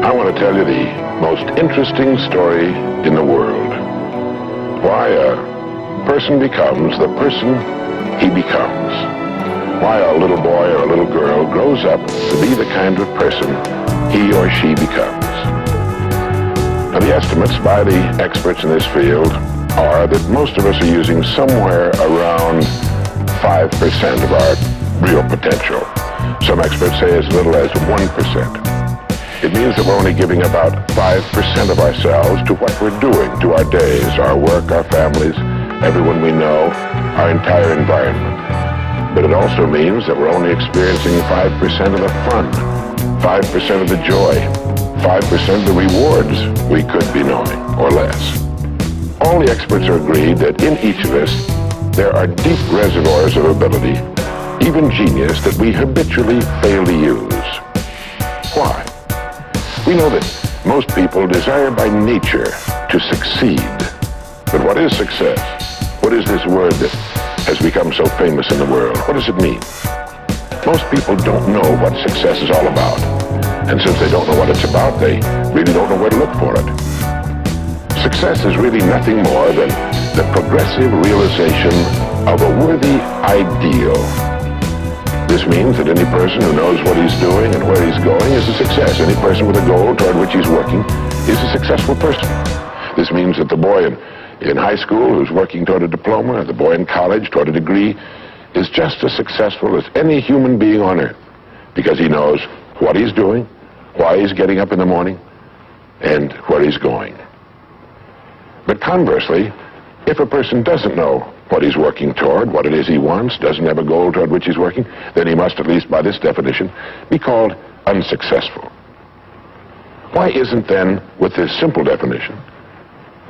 I want to tell you the most interesting story in the world. Why a person becomes the person he becomes. Why a little boy or a little girl grows up to be the kind of person he or she becomes. Now, the estimates by the experts in this field are that most of us are using somewhere around 5% of our real potential. Some experts say as little as 1%. It means that we're only giving about 5% of ourselves to what we're doing, to our days, our work, our families, everyone we know, our entire environment. But it also means that we're only experiencing 5% of the fun, 5% of the joy, 5% of the rewards we could be knowing, or less. All the experts are agreed that in each of us, there are deep reservoirs of ability, even genius, that we habitually fail to use. Why? We know that most people desire by nature to succeed. But what is success? What is this word that has become so famous in the world? What does it mean? Most people don't know what success is all about. And since they don't know what it's about, they really don't know where to look for it. Success is really nothing more than the progressive realization of a worthy ideal. This means that any person who knows what he's doing and where he's going is a success. Any person with a goal toward which he's working is a successful person. This means that the boy in high school who's working toward a diploma, or the boy in college toward a degree, is just as successful as any human being on earth, because he knows what he's doing, why he's getting up in the morning, and where he's going. But conversely, if a person doesn't know what he's working toward, what it is he wants, doesn't have a goal toward which he's working, then he must, at least by this definition, be called unsuccessful. Why isn't then, with this simple definition,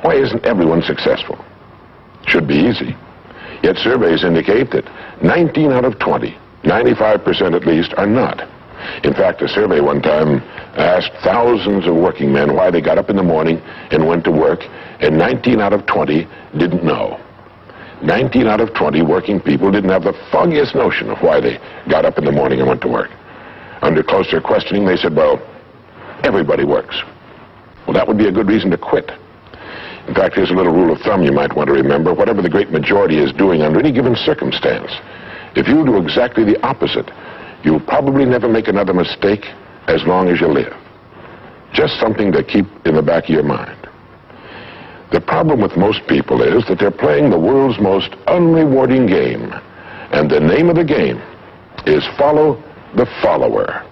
why isn't everyone successful? Should be easy. Yet surveys indicate that 19 out of 20, 95% at least, are not. In fact, a survey one time asked thousands of working men why they got up in the morning and went to work, and 19 out of 20 didn't know. 19 out of 20 working people didn't have the foggiest notion of why they got up in the morning and went to work. Under closer questioning, they said, well, everybody works. Well, that would be a good reason to quit. In fact, here's a little rule of thumb you might want to remember. Whatever the great majority is doing under any given circumstance, if you do exactly the opposite, you'll probably never make another mistake as long as you live. Just something to keep in the back of your mind. The problem with most people is that they're playing the world's most unrewarding game. And the name of the game is follow the follower.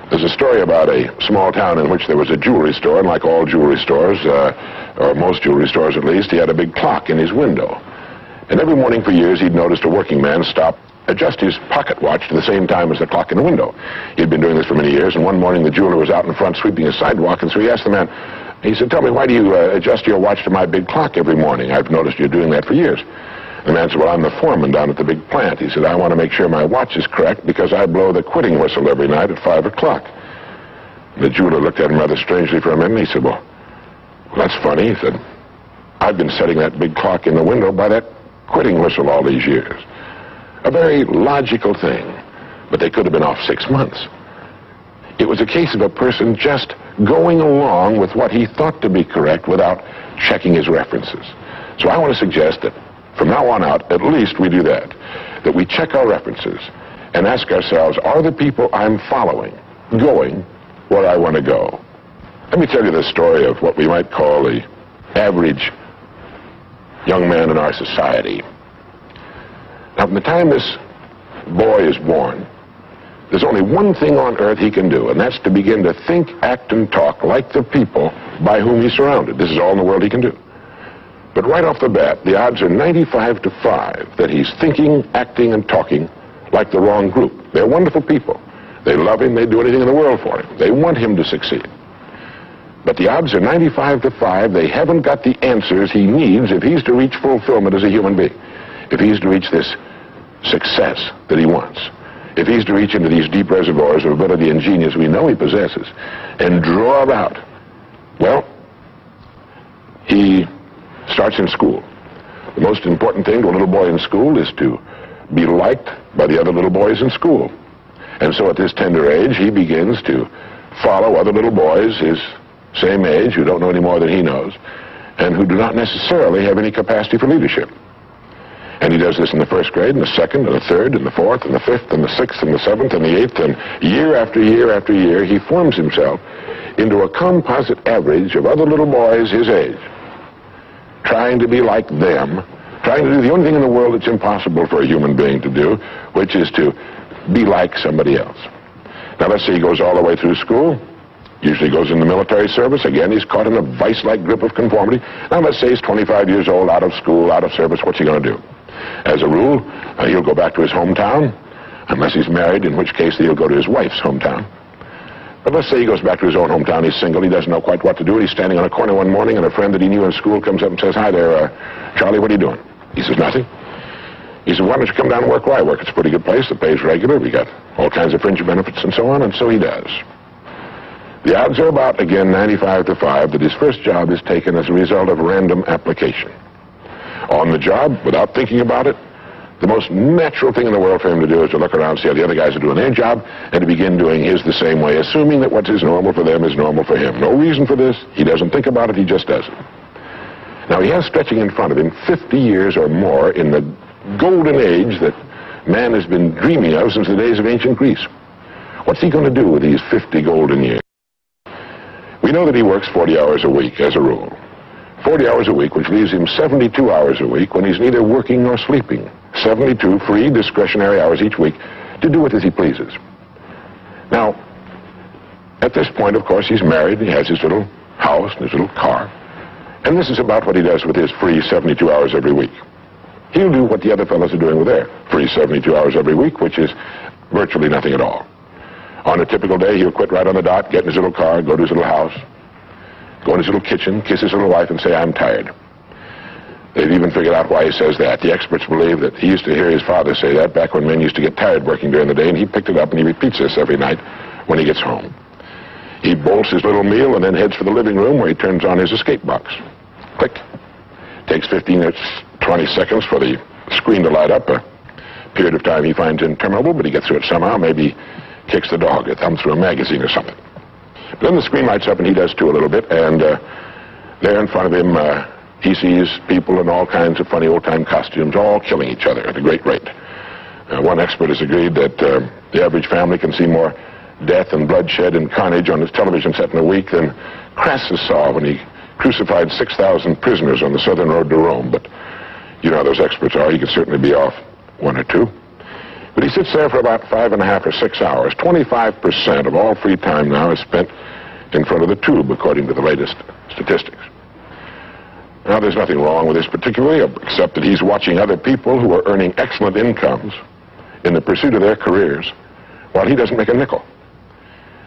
There's a story about a small town in which there was a jewelry store, and like all jewelry stores, or most jewelry stores at least, he had a big clock in his window. And every morning for years he'd noticed a working man stop, adjust his pocket watch to the same time as the clock in the window. He'd been doing this for many years, and one morning the jeweler was out in front sweeping his sidewalk, and so he asked the man, he said, tell me, why do you adjust your watch to my big clock every morning? I've noticed you're doing that for years. The man said, well, I'm the foreman down at the big plant. He said, I want to make sure my watch is correct because I blow the quitting whistle every night at 5 o'clock. The jeweler looked at him rather strangely for a minute, and he said, well, that's funny. He said, I've been setting that big clock in the window by that quitting whistle all these years. A very logical thing, but they could have been off 6 months. It was a case of a person just going along with what he thought to be correct without checking his references. So I want to suggest that from now on out, at least we do that we check our references and ask ourselves, are the people I'm following going where I want to go? Let me tell you the story of what we might call the average young man in our society. Now, from the time this boy is born, there's only one thing on earth he can do, and that's to begin to think, act, and talk like the people by whom he's surrounded. This is all in the world he can do. But right off the bat, the odds are 95 to 5 that he's thinking, acting, and talking like the wrong group. They're wonderful people. They love him. They do anything in the world for him. They want him to succeed. But the odds are 95 to 5 they haven't got the answers he needs if he's to reach fulfillment as a human being, if he's to reach this success that he wants, if he's to reach into these deep reservoirs of ability and genius we know he possesses and draw it out. Well, he starts in school. The most important thing to a little boy in school is to be liked by the other little boys in school. And so at this tender age, he begins to follow other little boys his same age who don't know any more than he knows and who do not necessarily have any capacity for leadership. And he does this in the first grade, and the second, and the third, and the fourth, and the fifth, and the sixth, and the seventh, and the eighth, and year after year after year, he forms himself into a composite average of other little boys his age, trying to be like them, trying to do the only thing in the world that's impossible for a human being to do, which is to be like somebody else. Now, let's say he goes all the way through school, usually goes in the military service. Again, he's caught in a vice-like grip of conformity. Now, let's say he's 25 years old, out of school, out of service. What's he going to do? As a rule, he'll go back to his hometown, unless he's married, in which case he'll go to his wife's hometown. But let's say he goes back to his own hometown. He's single. He doesn't know quite what to do. He's standing on a corner one morning, and a friend that he knew in school comes up and says, "Hi there, Charlie, what are you doing?" He says, "Nothing." He said, "Why don't you come down and work where I work? It's a pretty good place. The pay's regular. We got all kinds of fringe benefits and so on." And so he does. The odds are about, again, 95 to 5 that his first job is taken as a result of random application. On the job, without thinking about it, the most natural thing in the world for him to do is to look around, see how the other guys are doing their job, and to begin doing his the same way, assuming that what is normal for them is normal for him. No reason for this. He doesn't think about it. He just does it. Now, he has stretching in front of him 50 years or more in the golden age that man has been dreaming of since the days of ancient Greece. What's he going to do with these 50 golden years? We know that he works 40 hours a week, as a rule. 40 hours a week, which leaves him 72 hours a week when he's neither working nor sleeping. 72 free, discretionary hours each week to do it as he pleases. Now, at this point, of course, he's married, he has his little house and his little car, and this is about what he does with his free 72 hours every week. He'll do what the other fellows are doing with their free 72 hours every week, which is virtually nothing at all. On a typical day, he'll quit right on the dot, get in his little car, go to his little house, go in his little kitchen, kiss his little wife, and say, "I'm tired." They've even figured out why he says that. The experts believe that he used to hear his father say that back when men used to get tired working during the day, and he picked it up and he repeats this every night when he gets home. He bolts his little meal and then heads for the living room where he turns on his escape box. Click. Takes 15 or 20 seconds for the screen to light up, a period of time he finds interminable, but he gets through it somehow. Maybe kicks the dog, a thumb through a magazine or something. But then the screen lights up, and he does too a little bit, and there in front of him, he sees people in all kinds of funny old-time costumes, all killing each other at a great rate. One expert has agreed that the average family can see more death and bloodshed and carnage on his television set in a week than Crassus saw when he crucified 6,000 prisoners on the southern road to Rome. But you know how those experts are. He could certainly be off one or two. But he sits there for about 5.5 or 6 hours. 25% of all free time now is spent in front of the tube, according to the latest statistics. Now, there's nothing wrong with this particularly, except that he's watching other people who are earning excellent incomes in the pursuit of their careers, while he doesn't make a nickel,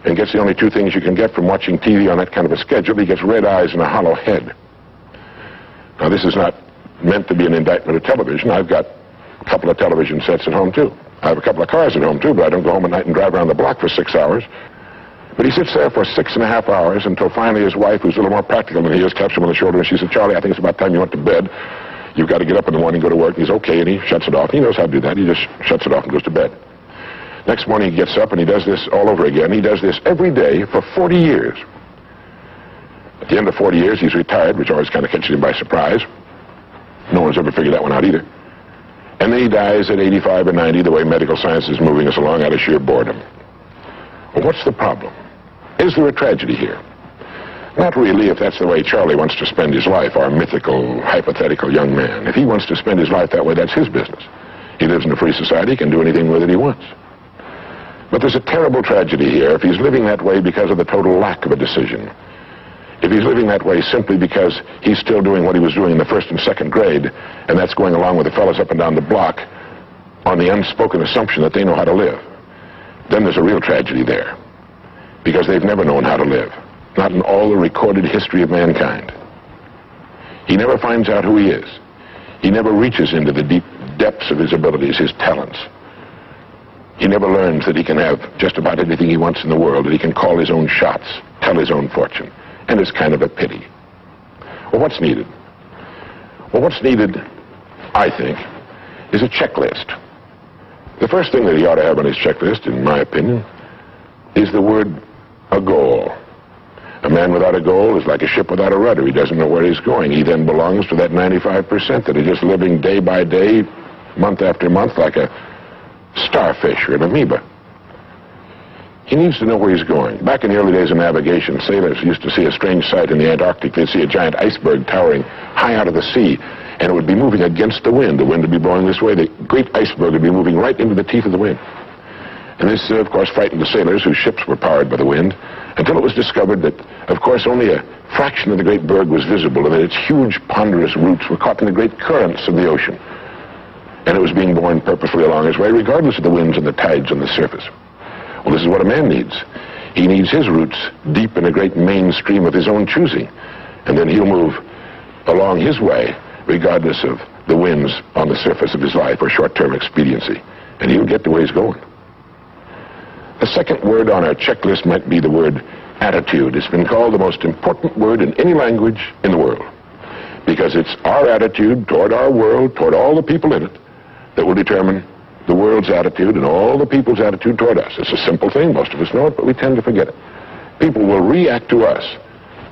and gets the only two things you can get from watching TV on that kind of a schedule. He gets red eyes and a hollow head. Now, this is not meant to be an indictment of television. I've got a couple of television sets at home, too. I have a couple of cars at home, too, but I don't go home at night and drive around the block for 6 hours. But he sits there for 6.5 hours until finally his wife, who's a little more practical than he is, taps him on the shoulder and she says, "Charlie, I think it's about time you went to bed. You've got to get up in the morning and go to work." And he's okay, and he shuts it off. He knows how to do that. He just shuts it off and goes to bed. Next morning he gets up and he does this all over again. He does this every day for 40 years. At the end of 40 years, he's retired, which always kind of catches him by surprise. No one's ever figured that one out either. And then he dies at 85 or 90, the way medical science is moving us along, out of sheer boredom. Well, what's the problem? Is there a tragedy here? Not really, if that's the way Charlie wants to spend his life, our mythical, hypothetical young man. If he wants to spend his life that way, that's his business. He lives in a free society, can do anything with it he wants. But there's a terrible tragedy here if he's living that way because of the total lack of a decision. If he's living that way simply because he's still doing what he was doing in the first and second grade, and that's going along with the fellows up and down the block on the unspoken assumption that they know how to live, then there's a real tragedy there. Because they've never known how to live. Not in all the recorded history of mankind. He never finds out who he is. He never reaches into the deep depths of his abilities, his talents. He never learns that he can have just about anything he wants in the world, that he can call his own shots, tell his own fortune. And it's kind of a pity. Well, what's needed? Well, what's needed, I think, is a checklist. The first thing that he ought to have on his checklist, in my opinion, is the word a goal. A man without a goal is like a ship without a rudder. He doesn't know where he's going. He then belongs to that 95% that are just living day by day, month after month, like a starfish or an amoeba. He needs to know where he's going. Back in the early days of navigation, sailors used to see a strange sight in the Antarctic. They'd see a giant iceberg towering high out of the sea, and it would be moving against the wind. The wind would be blowing this way. The great iceberg would be moving right into the teeth of the wind. And this, of course, frightened the sailors whose ships were powered by the wind, until it was discovered that, of course, only a fraction of the great berg was visible, and that its huge, ponderous roots were caught in the great currents of the ocean. And it was being borne purposefully along its way, regardless of the winds and the tides on the surface. Well, this is what a man needs. He needs his roots deep in a great main stream of his own choosing, and then he'll move along his way, regardless of the winds on the surface of his life or short-term expediency, and he'll get to where he's going. The second word on our checklist might be the word attitude. It's been called the most important word in any language in the world, because it's our attitude toward our world, toward all the people in it, that will determine the world's attitude and all the people's attitude toward us. It's a simple thing. Most of us know it, but we tend to forget it. People will react to us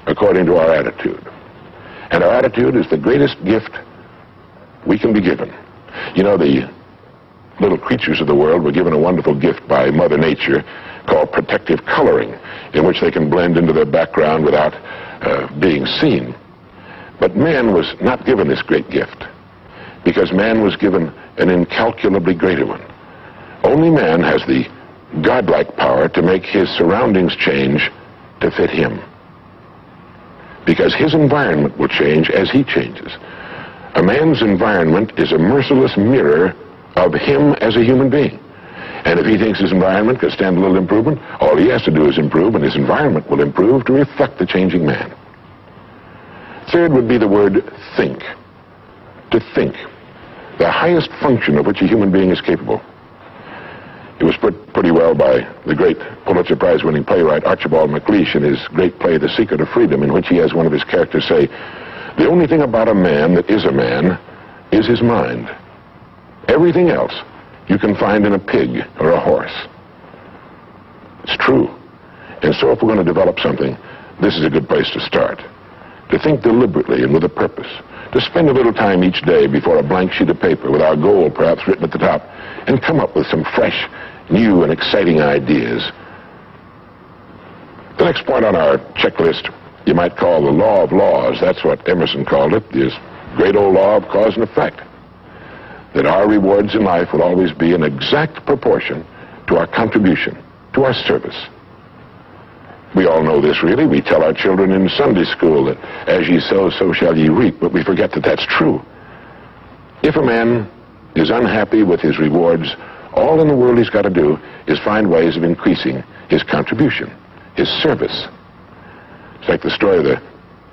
according to our attitude. And our attitude is the greatest gift we can be given. You know, the little creatures of the world were given a wonderful gift by Mother Nature called protective coloring, in which they can blend into their background without being seen. But man was not given this great gift, because man was given an incalculably greater one. Only man has the godlike power to make his surroundings change to fit him, because his environment will change as he changes. A man's environment is a merciless mirror of him as a human being. And if he thinks his environment could stand a little improvement, all he has to do is improve, and his environment will improve to reflect the changing man. Third would be the word think. To think. The highest function of which a human being is capable. It was put pretty well by the great Pulitzer Prize-winning playwright Archibald MacLeish in his great play, The Secret of Freedom, in which he has one of his characters say, "The only thing about a man that is a man is his mind. Everything else you can find in a pig or a horse." It's true. And so if we're going to develop something, this is a good place to start. To think deliberately and with a purpose. To spend a little time each day before a blank sheet of paper with our goal perhaps written at the top, and come up with some fresh, new, and exciting ideas. The next point on our checklist you might call the law of laws. That's what Emerson called it, this great old law of cause and effect. That our rewards in life will always be in exact proportion to our contribution, to our service. We all know this, really. We tell our children in Sunday school that as ye sow, so shall ye reap, but we forget that that's true. If a man is unhappy with his rewards, all in the world he's got to do is find ways of increasing his contribution, his service. It's like the story of the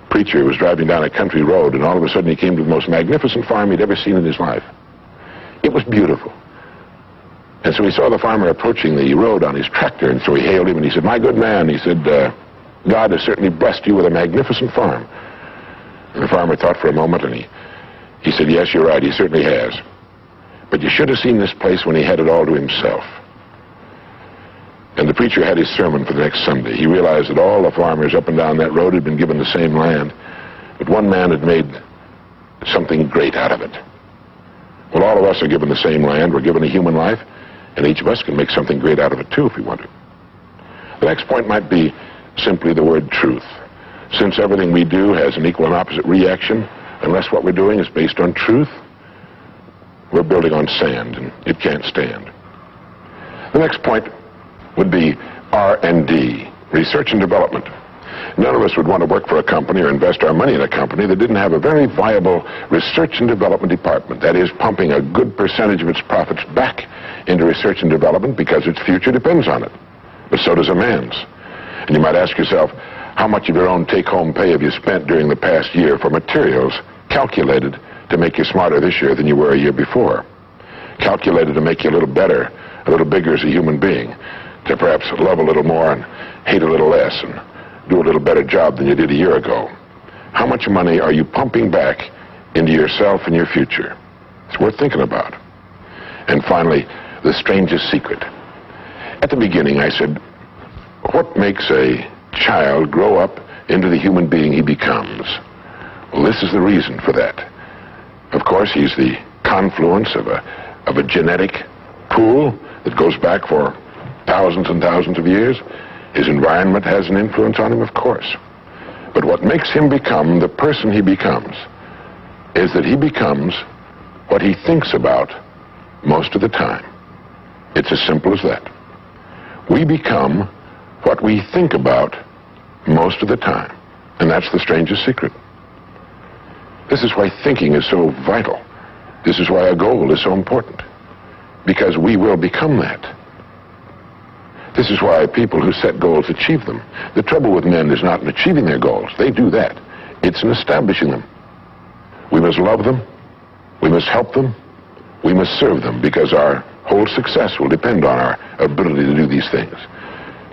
preacher who was driving down a country road, and all of a sudden he came to the most magnificent farm he'd ever seen in his life. It was beautiful. And so he saw the farmer approaching the road on his tractor, and so he hailed him, and he said, "My good man," he said, "God has certainly blessed you with a magnificent farm." And the farmer thought for a moment, and he said, "Yes, you're right, he certainly has. But you should have seen this place when he had it all to himself." And the preacher had his sermon for the next Sunday. He realized that all the farmers up and down that road had been given the same land, but one man had made something great out of it. Well, all of us are given the same land. We're given a human life, and each of us can make something great out of it too if we want to. The next point might be simply the word truth. Since everything we do has an equal and opposite reaction, unless what we're doing is based on truth, we're building on sand, and it can't stand. The next point would be R&D, research and development. None of us would want to work for a company or invest our money in a company that didn't have a very viable research and development department. That is, pumping a good percentage of its profits back into research and development because its future depends on it. But so does a man's. And you might ask yourself, how much of your own take-home pay have you spent during the past year for materials calculated to make you smarter this year than you were a year before? Calculated to make you a little better, a little bigger as a human being, to perhaps love a little more and hate a little less and do a little better job than you did a year ago. How much money are you pumping back into yourself and your future? It's worth thinking about. And finally, the strangest secret. At the beginning, I said, What makes a child grow up into the human being he becomes? Well, this is the reason for that. Of course, he's the confluence of a genetic pool that goes back for thousands and thousands of years. His environment has an influence on him, of course. But what makes him become the person he becomes is that he becomes what he thinks about most of the time. It's as simple as that. We become what we think about most of the time. And that's the strangest secret. This is why thinking is so vital. This is why a goal is so important. Because we will become that. This is why people who set goals achieve them. The trouble with men is not in achieving their goals. They do that. It's in establishing them. We must love them. We must help them. We must serve them, because our whole success will depend on our ability to do these things.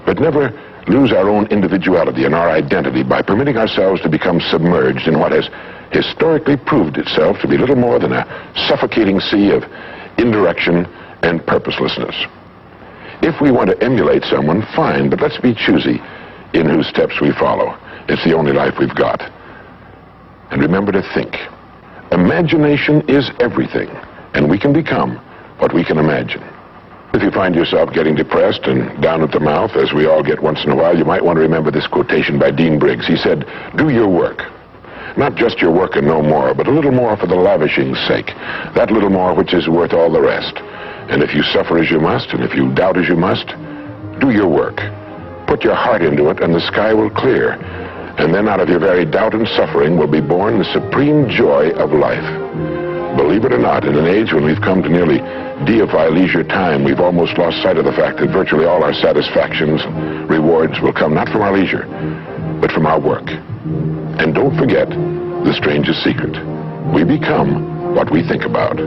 But never lose our own individuality and our identity by permitting ourselves to become submerged in what has historically proved itself to be little more than a suffocating sea of indirection and purposelessness. If we want to emulate someone, fine, but let's be choosy in whose steps we follow. It's the only life we've got. And remember to think. Imagination is everything, and we can become what we can imagine. If you find yourself getting depressed and down at the mouth, as we all get once in a while, you might want to remember this quotation by Dean Briggs. He said, "Do your work. Not just your work and no more, but a little more for the lavishing's sake. That little more which is worth all the rest. And if you suffer as you must, and if you doubt as you must, do your work. Put your heart into it, and the sky will clear. And then out of your very doubt and suffering will be born the supreme joy of life." Believe it or not, in an age when we've come to nearly deify leisure time, we've almost lost sight of the fact that virtually all our satisfactions and rewards will come not from our leisure, but from our work. And don't forget the strangest secret. We become what we think about.